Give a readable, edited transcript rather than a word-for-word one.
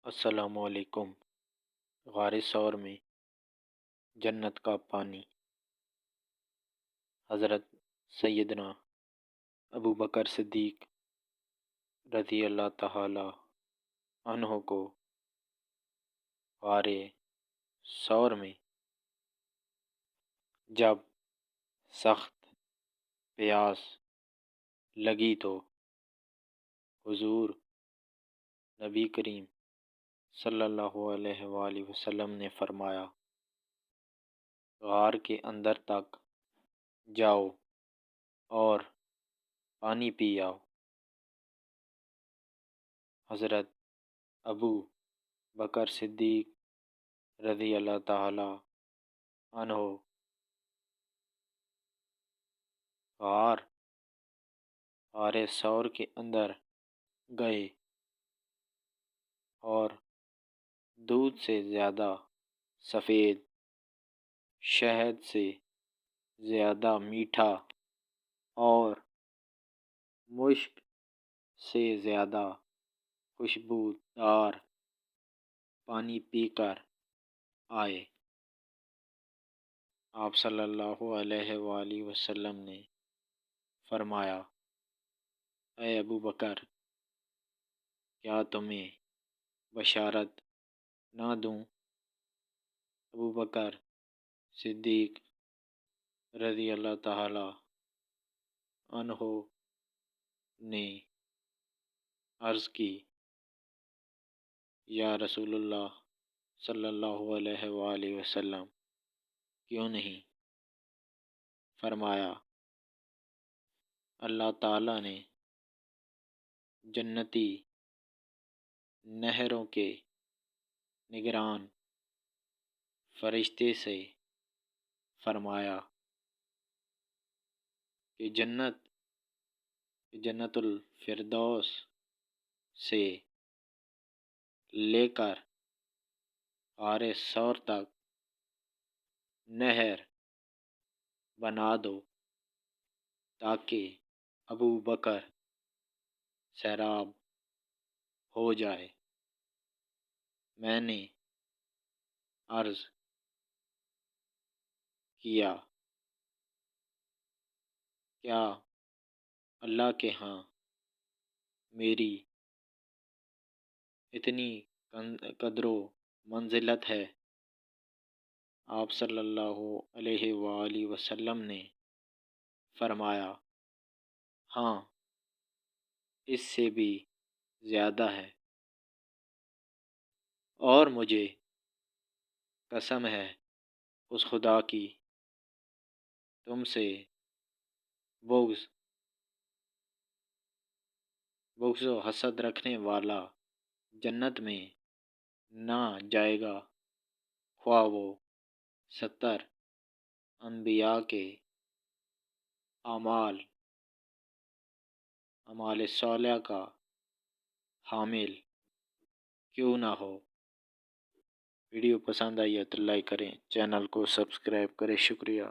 السلام علیکم۔ غار ثور میں جنت کا پانی۔ حضرت سیدنا ابوبکر صدیق رضی اللہ تعالی عنہ کو غار ثور میں جب سخت پیاس لگی تو حضور نبی کریم صلی اللہ علیہ وآلہ وسلم نے فرمایا، غار کے اندر تک جاؤ اور پانی پی آؤ۔ حضرت ابو بکر صدیق رضی اللہ تعالی عنہ غار ثور کے اندر گئے اور دودھ سے زیادہ سفید، شہد سے زیادہ میٹھا اور مشک سے زیادہ خوشبودار پانی پی کر آئے۔ آپ صلی اللہ علیہ وآلہ وسلم نے فرمایا، اے ابو بکر، کیا تمہیں بشارت نہ دوں؟ ابو بکر صدیق رضی اللہ تعالی عنہ نے عرض کی، یا رسول اللہ صلی اللہ علیہ وآلہ وسلم، کیوں نہیں؟ فرمایا، اللہ تعالی نے جنتی نہروں کے نگران فرشتے سے فرمایا کہ جنت الفردوس سے لے کر غار ثور تک نہر بنا دو تاکہ ابو بکر سیراب ہو جائے۔ میں نے عرض کیا، کیا اللہ کے ہاں میری اتنی قدر و منزلت ہے؟ آپ صلی اللہ علیہ وآلہ وسلم نے فرمایا، ہاں، اس سے بھی زیادہ ہے، اور مجھے قسم ہے اس خدا کی، تم سے بغض و حسد رکھنے والا جنت میں نہ جائے گا، خواہ وہ 70 انبیاء کے اعمال صالحہ کا حامل کیوں نہ ہو۔ ویڈیو پسند آئی ہے تو لائک کریں، چینل کو سبسکرائب کریں۔ شکریہ۔